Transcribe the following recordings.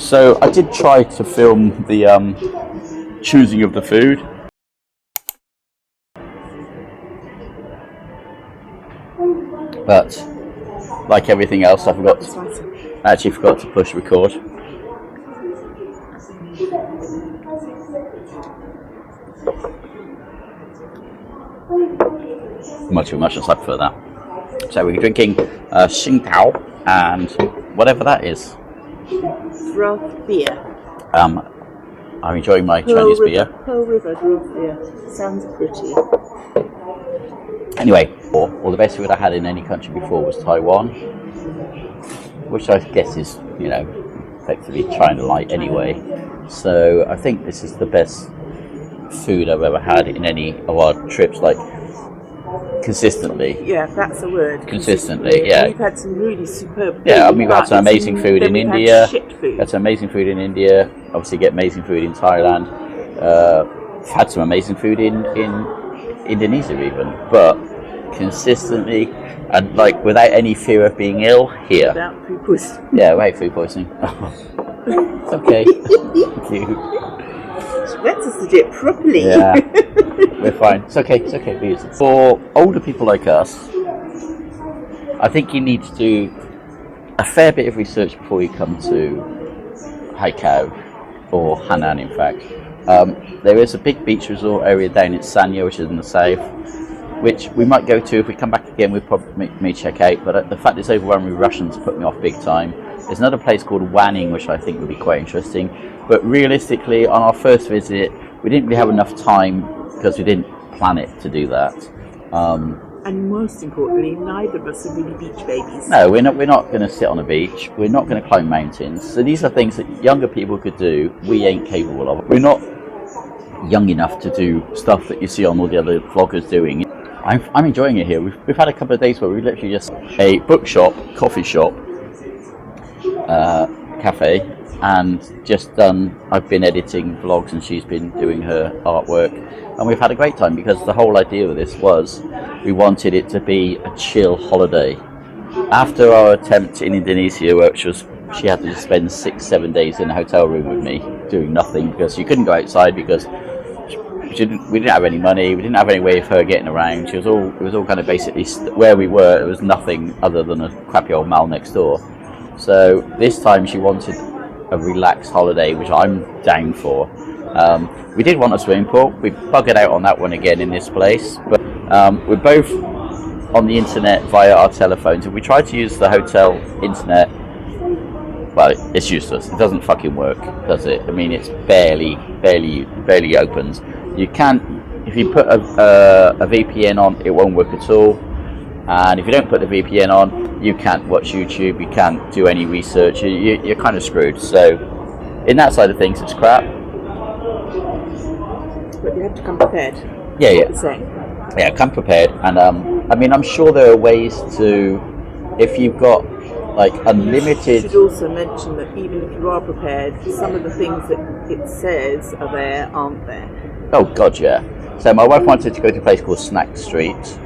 So I did try to film the choosing of the food. But like everything else, I actually forgot to push record. Much too much, I prefer that. So we're drinking Xingtao and whatever that is. Draft beer. I'm enjoying my Chinese beer. Pearl River draft beer. Sounds pretty. Anyway, well, the best food I had in any country before was Taiwan, which I guess is, effectively China light anyway. So I think this is the best food I've ever had in any of our trips, like consistently. Yeah, that's a word. Consistently, yeah. We've had some really superb food. Yeah, we've had some amazing food in India. Had some amazing food in India. Obviously, get amazing food in Thailand. Had some amazing food in Indonesia even, but consistently and like without any fear of being ill here. Without food poisoning. Yeah, without food poisoning. It's okay. Thank you. Let's just dip properly. Yeah, we're fine. It's okay. For older people like us, I think you need to do a fair bit of research before you come to Haikou or Hainan. In fact, there is a big beach resort area down in Sanya, which is in the south, which we might go to if we come back again. We'll probably may check out. But the fact it's overrun with Russians put me off big time. There's another place called Wanning, which I think would be quite interesting. But realistically, on our first visit, we didn't really have enough time because we didn't plan it to do that. And most importantly, neither of us are really beach babies. No, we're not going to sit on a beach. We're not going to climb mountains. So these are things that younger people could do. We ain't capable of. We're not young enough to do stuff that you see on all the other vloggers doing. I'm enjoying it here. We've had a couple of days where we literally just a bookshop, coffee shop, cafe, and just done. I've been editing vlogs and she's been doing her artwork, and we've had a great time because the whole idea of this was we wanted it to be a chill holiday. After our attempt in Indonesia, which was she had to spend 6-7 days in a hotel room with me doing nothing because she couldn't go outside because we didn't have any money, we didn't have any way of her getting around. It was all kind of basically where we were. It was nothing other than a crappy old mall next door. So this time she wanted a relaxed holiday, which I'm down for. We did want a swimming pool. We buggered out on that one again in this place, but we're both on the internet via our telephones. If we try to use the hotel internet, well, it's useless. It doesn't fucking work, does it? I mean, it's barely opens. You can't, if you put a VPN on, it won't work at all. And if you don't put the VPN on, you can't watch YouTube, you can't do any research, you're kind of screwed. So, in that side of things, it's crap. But you have to come prepared. Yeah. Yeah, come prepared. And I mean, I'm sure there are ways to, if you've got like unlimited. You should also mention that even if you are prepared, some of the things that it says are there aren't there. Oh God, yeah. So my wife wanted to go to a place called Snack Street.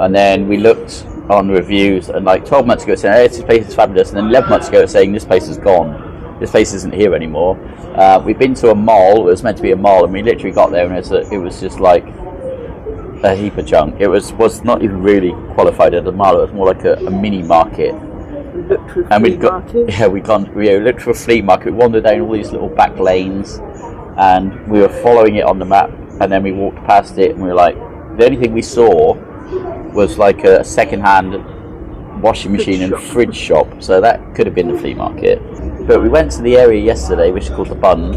And then we looked on reviews, and like 12 months ago saying, hey, this place is fabulous, and then 11 months ago saying this place is gone, this place isn't here anymore. We've been to a mall, it was meant to be a mall, and we literally got there and it was just like a heap of junk. It was not even really qualified as a mall, it was more like a mini market. We looked for a flea market? Yeah, we looked for a flea market, we wandered down all these little back lanes, and we were following it on the map, and then we walked past it, and we were like, the only thing we saw was like a second-hand washing machine and fridge shop, so that could have been the flea market. But we went to the area yesterday, which is called the Bund,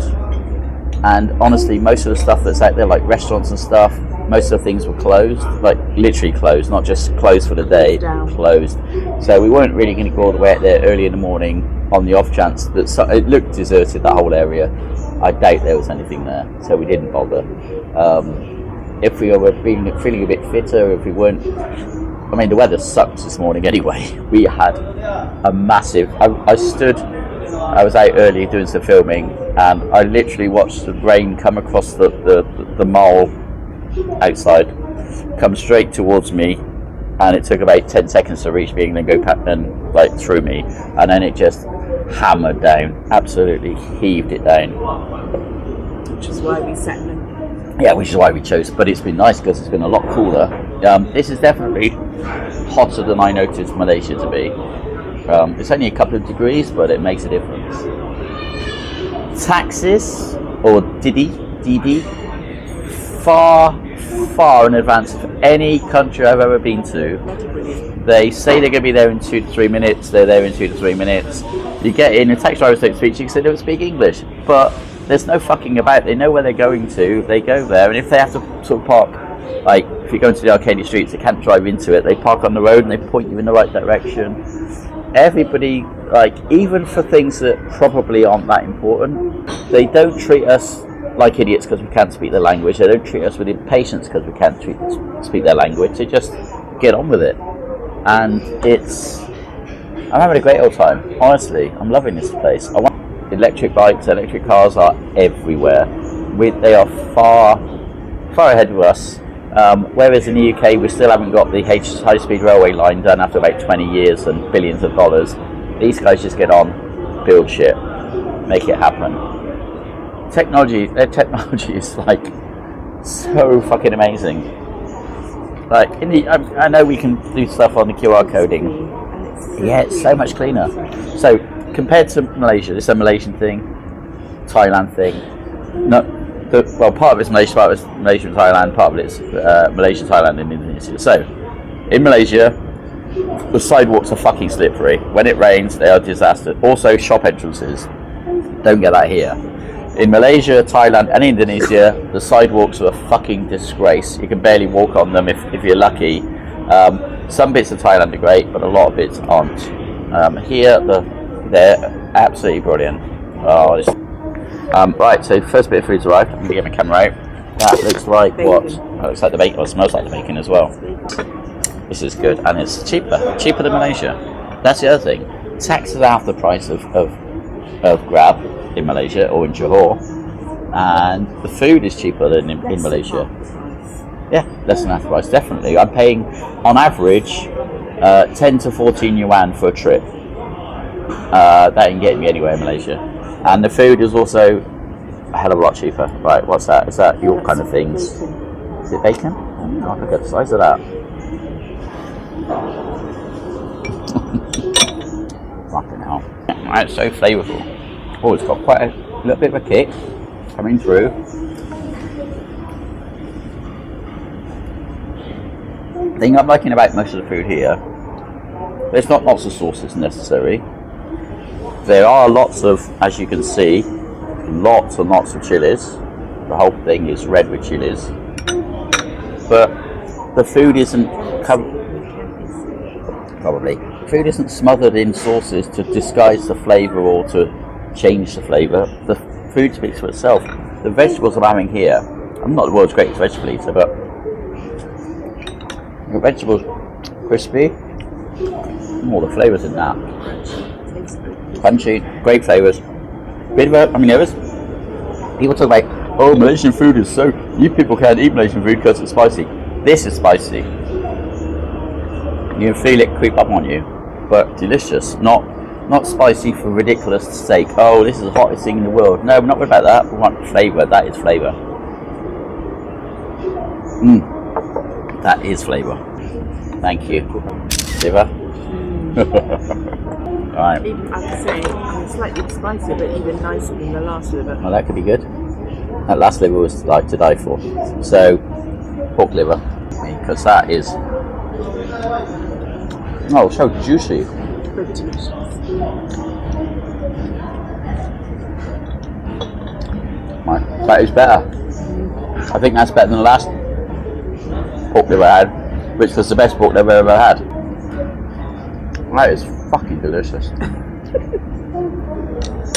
and honestly, most of the stuff that's out there, like restaurants and stuff, most of the things were closed, like literally closed, not just closed for the day, closed. So we weren't really going to go all the way out there early in the morning on the off chance that it looked deserted, that whole area. I doubt there was anything there, so we didn't bother. If we were feeling a bit fitter, if we weren't, I mean, the weather sucked this morning anyway. We had a massive, I was out early doing some filming, and I literally watched the rain come across the mall outside, come straight towards me, and it took about 10 seconds to reach me and then go through me, and then it just hammered down, absolutely heaved it down. Which is why we sat in. Yeah, which is why we chose. But it's been nice because it's been a lot cooler. This is definitely hotter than I noticed Malaysia to be. It's only a couple of degrees, but it makes a difference. Taxes or DD, far in advance of any country I've ever been to. They say they're going to be there in 2 to 3 minutes. They're there in 2 to 3 minutes. You get in, the taxi drivers don't speak, you can say they don't speak English, but there's no fucking about. They know where they're going to. They go there, and if they have to sort of park, like if you go into the Arcadia streets, they can't drive into it. They park on the road and they point you in the right direction. Everybody, like even for things that probably aren't that important, they don't treat us like idiots because we can't speak their language. They don't treat us with impatience because we can't speak their language. They just get on with it, and I'm having a great old time. Honestly, I'm loving this place. I want electric bikes, electric cars are everywhere. They are far ahead of us. Whereas in the UK, we still haven't got the high-speed railway line done after about 20 years and billions of dollars. These guys just get on, build shit, make it happen. Their technology is like so fucking amazing. Like I know we can do stuff on the QR coding. Yeah, it's so much cleaner. So compared to Malaysia, this is a Malaysian thing, Thailand thing. No, part of it's Malaysia, part of it's Malaysia and Thailand, part of it's Malaysia, Thailand, and Indonesia. So in Malaysia, the sidewalks are fucking slippery. When it rains, they are disaster. Also, shop entrances. Don't get that here. In Malaysia, Thailand, and Indonesia, the sidewalks are a fucking disgrace. You can barely walk on them if you're lucky. Some bits of Thailand are great, but a lot of bits aren't. Here, they're absolutely brilliant. Right, so the first bit of food's arrived. I'm going to get my camera out. That looks like bacon. what? Oh, it looks like the bacon. Well, it smells like the bacon as well. This is good, and it's cheaper than Malaysia. That's the other thing. Tax is half the price of Grab in Malaysia or in Johor, and the food is cheaper than in Malaysia. Yeah, less than half the price, definitely. I'm paying, on average, 10 to 14 yuan for a trip. That ain't getting me anywhere in Malaysia. And the food is also a hell of a lot cheaper. Right, what's that? Is that your kind of things? Is it bacon? Oh, I forget the size of that. Fucking hell. It's so flavourful. Oh, it's got quite a little bit of a kick coming through. The thing I'm liking about most of the food here, there's not lots of sauces necessary. There are lots of, as you can see, lots and lots of chilies. The whole thing is red with chilies. But the food isn't food isn't smothered in sauces to disguise the flavour or to change the flavour. The food speaks for itself. The vegetables I'm having here, I'm not the world's greatest vegetable eater, but the vegetables crispy. All the flavours in that. Crunchy, great flavours. Bit of a, people talk about, oh, Malaysian food is so, you people can't eat Malaysian food because it's spicy. This is spicy. You can feel it creep up on you, but delicious. Not spicy for ridiculous sake. Oh, this is the hottest thing in the world. No, we're not worried about that. We want flavour. That is flavour. That is flavour. Thank you. Liver. Right. Even, I have to say, slightly spicier, but even nicer than the last liver. Well, that could be good. That last liver was like to die for. So, pork liver, because that is so juicy. British. Right, that is better. I think that's better than the last pork liver I had, which was the best pork liver I ever had. That is fucking delicious.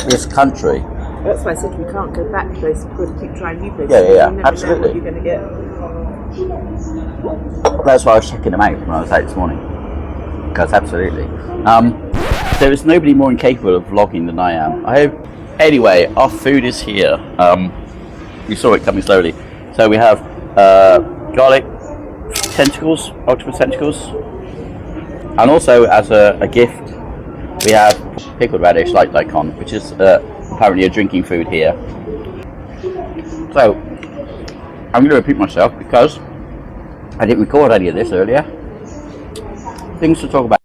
This country. That's why I said we can't go back to places. We've got to keep trying new places. Yeah, you never absolutely. know what you're going to get. That's why I was checking them out when I was out this morning. Because absolutely. There is nobody more incapable of vlogging than I am. Anyway, our food is here. We saw it coming slowly. So we have garlic tentacles, octopus tentacles. And also as a gift, We have pickled radish like daikon, which is apparently a drinking food here. So, I'm going to repeat myself because I didn't record any of this earlier. Things to talk about.